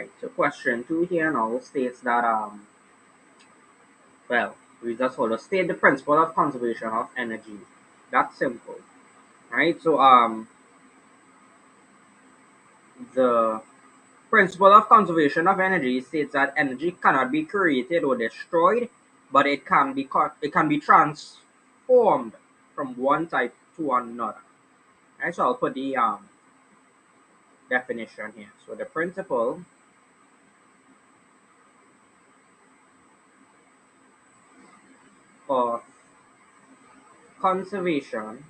Right. So question 2 here now states that well, we just hold state the principle of conservation of energy. That's simple. Right? So the principle of conservation of energy states that energy cannot be created or destroyed, but it can be transformed from one type to another. Right? So I'll put the definition here. So the principle of conservation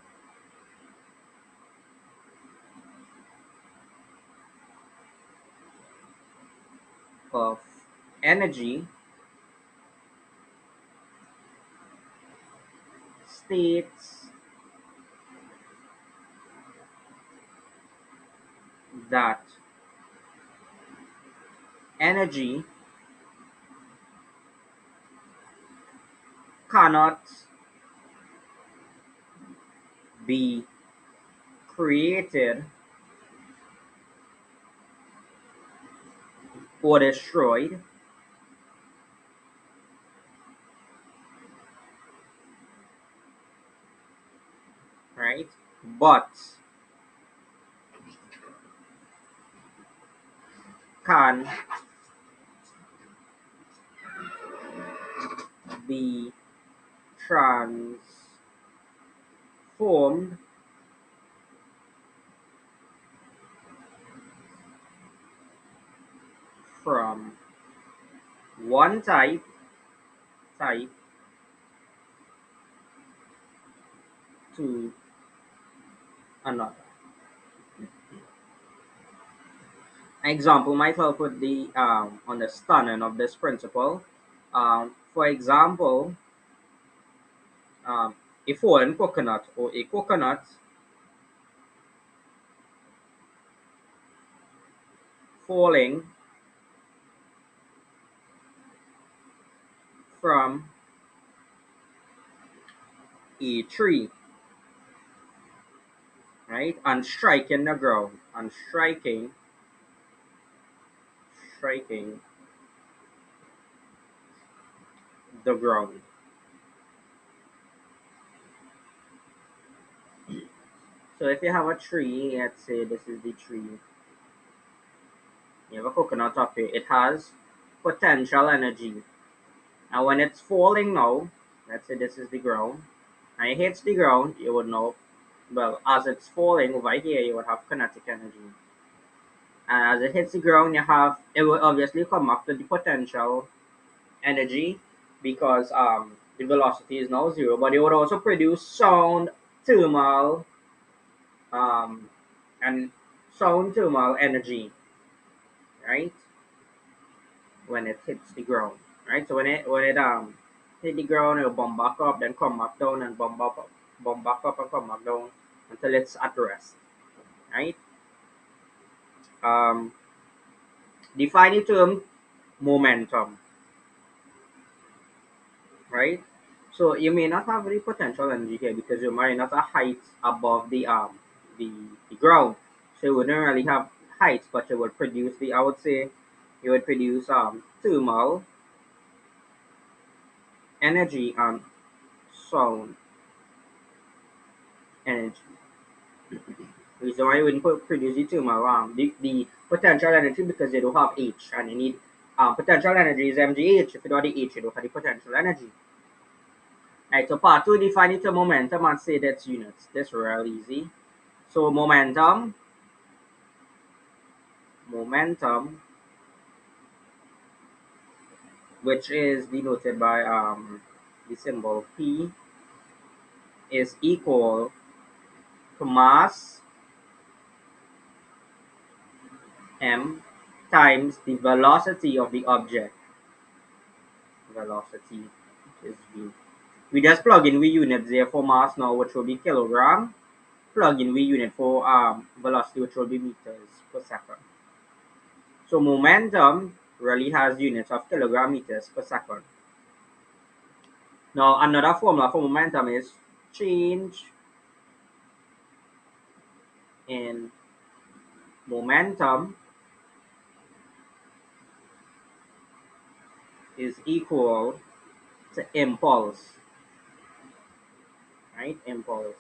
of energy states that energy cannot be created or destroyed, right? But can be transformed from one type to another. Example might help with the understanding of this principle. For example, um, a fallen coconut or a coconut falling from a tree, right, and striking the ground and striking the ground. So if you have a tree, let's say this is the tree, you have a coconut up here, it has potential energy. And when it's falling now, let's say this is the ground, and it hits the ground, you would know, well, as it's falling over here, you would have kinetic energy. And as it hits the ground, it will obviously come up to the potential energy because the velocity is now zero, but it would also produce sound, thermal, um, and sound thermal energy, right? When it hits the ground, right? So when it hit the ground, it'll bomb back up, then come back down, and bomb back up, and come back down until it's at rest, right? Um, define the term momentum, right? So you may not have the potential energy here because you might not have height above the, the ground. So you wouldn't really have height, but you would produce the I would say you would produce thermal energy and sound energy. Reason why you wouldn't produce the thermal the potential energy because they don't have H and you need potential energy is mgh. If you don't have the H, you don't have the potential energy. Right, so part two define the momentum and say that's units. That's real easy. So momentum, which is denoted by the symbol P, is equal to mass m times the velocity of the object. Velocity is v. We just plug in v units there for mass now, which will be kilogram. Plug in v unit for velocity, which will be meters per second. So momentum really has units of kilogram meters per second. Now another formula for momentum is change in momentum is equal to impulse, right? Impulse.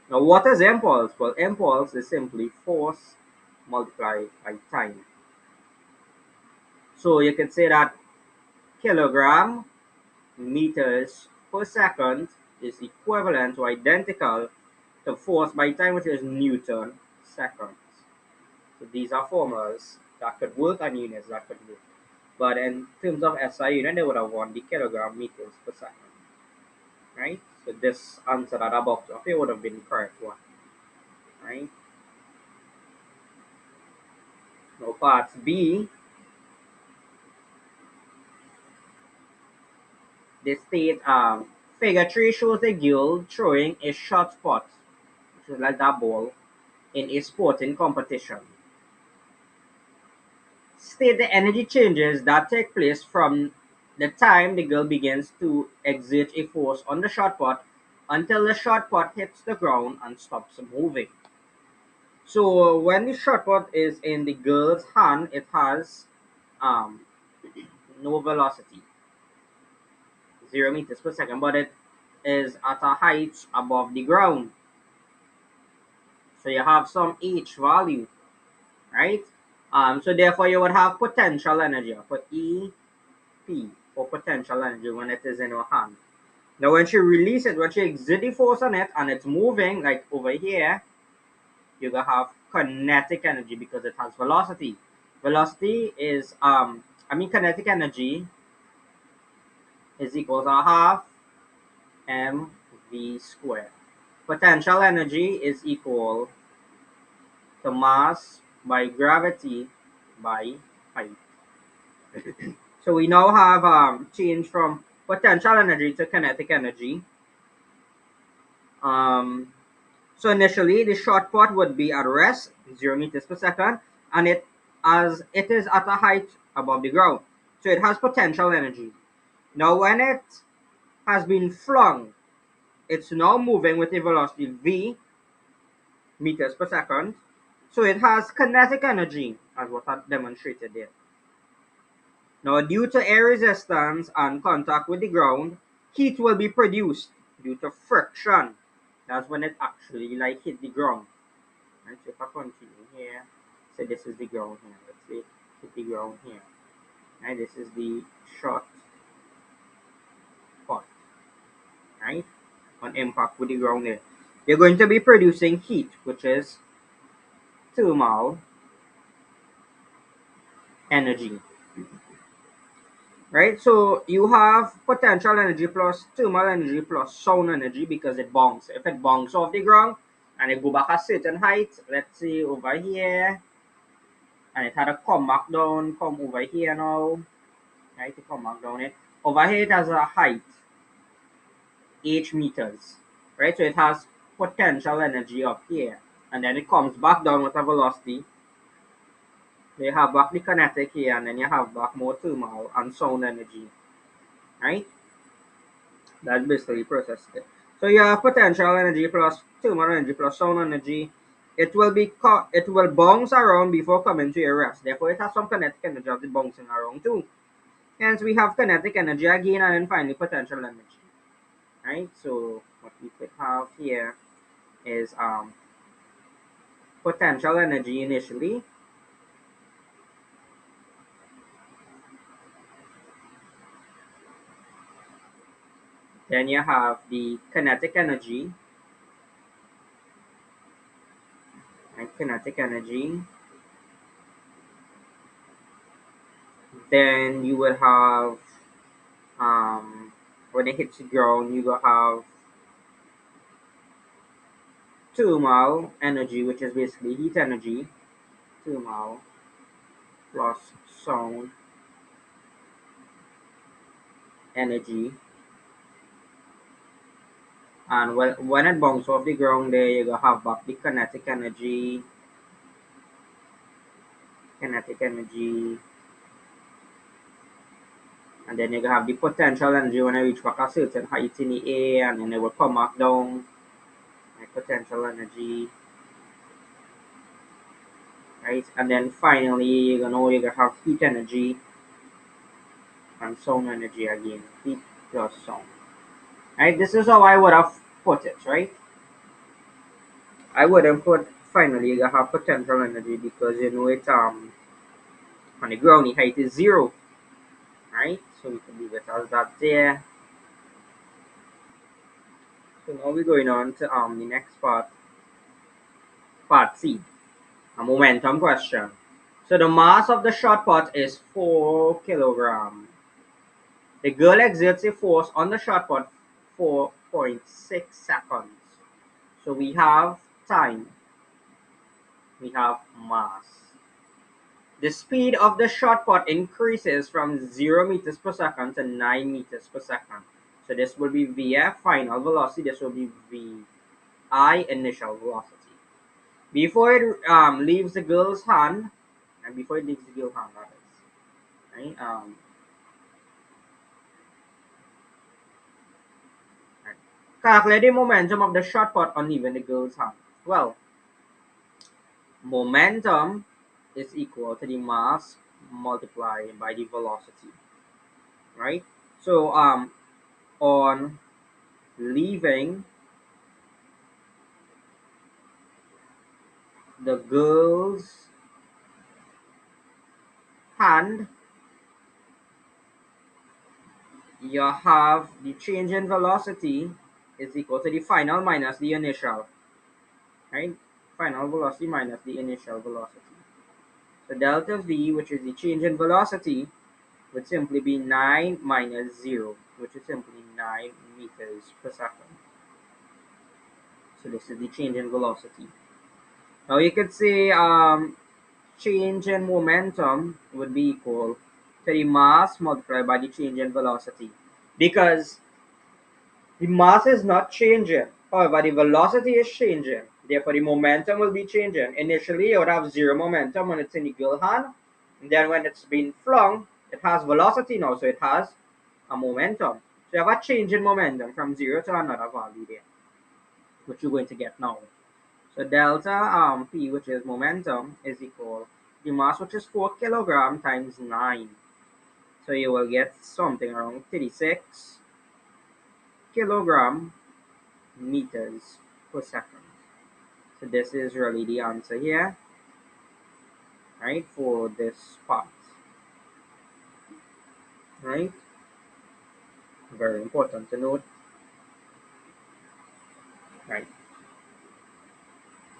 Now, what is impulse? Well, impulse is simply force multiplied by time. So you can say that kilogram meters per second is equivalent or identical to force by time, which is Newton seconds. So these are formulas that could work on units that could work. But in terms of SI unit, they would have won the kilogram meters per second, right? So this answer that above up here would have been the correct one, right? Now part B, they state figure 3 shows a girl throwing a shot put, which is like that ball, in a sporting competition. State the energy changes that take place from the time the girl begins to exert a force on the shot put until the shot put hits the ground and stops moving. So when the shot put is in the girl's hand, it has um, no velocity, 0 meters per second, but it is at a height above the ground. So you have some H value, right? So therefore you would have potential energy. I put EP for potential energy when it is in your hand. Now when she release it, when she exert the force on it and it's moving, like over here, you're gonna have kinetic energy because it has velocity. Velocity is kinetic energy is equal to half mv squared. Potential energy is equal to mass by gravity by height. So we now have changed from potential energy to kinetic energy. Um, so initially, the shot put would be at rest, 0 meters per second, and it is at a height above the ground. So it has potential energy. Now, when it has been flung, it's now moving with a velocity v meters per second. So it has kinetic energy, as what I demonstrated there. Now, due to air resistance and contact with the ground, heat will be produced due to friction. That's when it actually like hit the ground. Right? So if I continue here, so this is the ground here. Let's say hit the ground here. Right? This is the shot pot. Right? On impact with the ground there. You're going to be producing heat, which is thermal energy. Right? So you have potential energy plus thermal energy plus sound energy because it bounces. If it bounces off the ground and it go back a certain height, let's say over here, and it had to come back down, come over here now, right? To come back down it. Over here it has a height, h meters, right? So it has potential energy up here, and then it comes back down with a velocity. You have back the kinetic here, and then you have back more thermal and sound energy, right? That's basically processed it. So you have potential energy plus thermal energy plus sound energy. It will bounce around before coming to a rest. Therefore, it has some kinetic energy of the bouncing around too. Hence, we have kinetic energy again, and then finally potential energy. Right. So what we could have here is potential energy initially. Then you have the kinetic energy and kinetic energy. Then you will have when it hits the ground, you will have thermal energy, which is basically heat energy. Thermal plus sound energy. And when it bounces off the ground there, you're gonna have back the kinetic energy, and then you're gonna have the potential energy when I reach back a certain height in the air, and then it will come back down. Like potential energy, right? And then finally, you're gonna have heat energy, and sound energy again, heat plus sound. Right, this is how I would have put it, right? I wouldn't put finally you have potential energy because you know it on the ground the height is zero, right? So we can leave it as that there. So now we're going on to the next part, part C, a momentum question. So the mass of the shot put is 4 kilogram. The girl exerts a force on the shot put 4.6 seconds. So we have time, we have mass. The speed of the shot put increases from 0 meters per second to 9 meters per second. So this will be Vf final velocity, this will be Vi initial velocity. Before it leaves the girl's hand, and before it leaves the girl's hand, that is, right? Right. Calculate the momentum of the shot put on leaving the girl's hand. Well, momentum is equal to the mass multiplied by the velocity, right? So on leaving the girl's hand, you have the change in velocity is equal to the final minus the initial, right? Final velocity minus the initial velocity. So delta V, which is the change in velocity, would simply be 9 minus 0, which is simply 9 meters per second. So this is the change in velocity. Now you could say change in momentum would be equal to the mass multiplied by the change in velocity, because the mass is not changing. However, the velocity is changing. Therefore, the momentum will be changing. Initially, you would have zero momentum when it's in the girl hand. And then when it's been flung, it has velocity now, so it has a momentum. So you have a change in momentum from zero to another value there, which you're going to get now. So delta P, which is momentum, is equal the mass, which is 4 kilogram times 9. So you will get something around 36 kilogram meters per second. So this is really the answer here, right, for this part, right? Very important to note, right?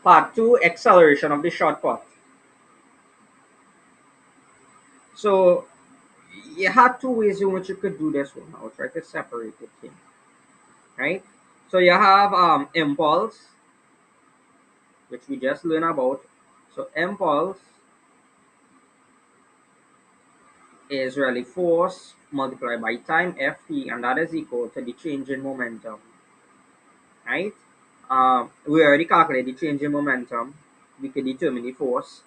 Part 2, acceleration of the shot put. So you have two ways in which you could do this one. I'll try to separate it here, right? So you have impulse, which we just learned about. So impulse is really force multiplied by time, Ft, and that is equal to the change in momentum, right? We already calculated the change in momentum. We can determine the force.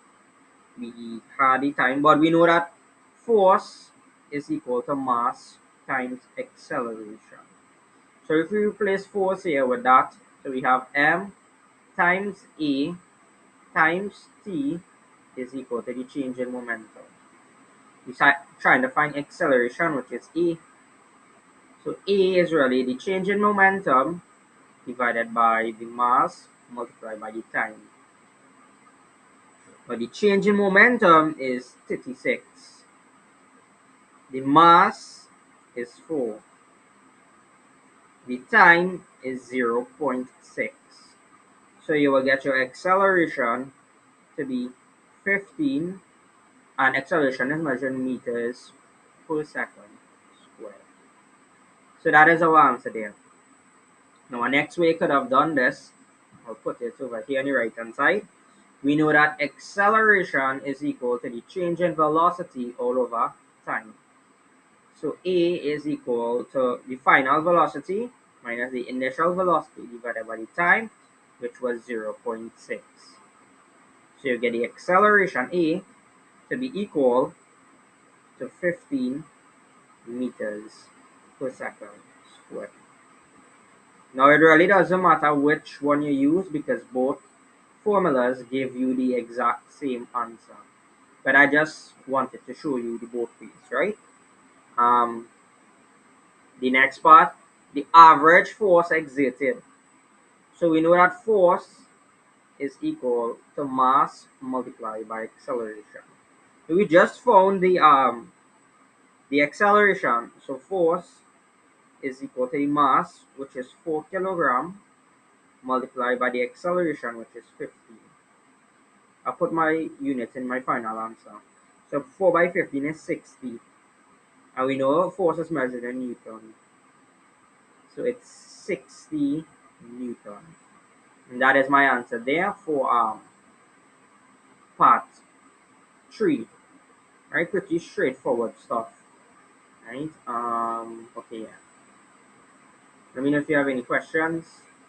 We had the time, but we know that force is equal to mass times acceleration. So if we replace force here with that, so we have m times a times t is equal to the change in momentum. We're trying to find acceleration, which is a. So a is really the change in momentum divided by the mass multiplied by the time. But the change in momentum is 36. The mass is 4. The time is 0.6. So you will get your acceleration to be 15, and acceleration is measured in meters per second squared. So that is our answer there. Now, our next way could have done this, I'll put it over here on the right hand side. We know that acceleration is equal to the change in velocity all over time. So A is equal to the final velocity minus the initial velocity divided by the time, which was 0.6. So you get the acceleration A to be equal to 15 meters per second squared. Now it really doesn't matter which one you use because both formulas give you the exact same answer. But I just wanted to show you the both ways, right? Um, the next part, the average force exerted. So we know that force is equal to mass multiplied by acceleration. So we just found the acceleration. So force is equal to the mass, which is 4 kilogram, multiplied by the acceleration, which is 15. I'll put my units in my final answer. So 4 by 15 is 60. And we know force is measured in Newton. So it's 60 Newton. And that is my answer there for part 3. Right, pretty straightforward stuff. Right? Okay, yeah. Let me know if you have any questions.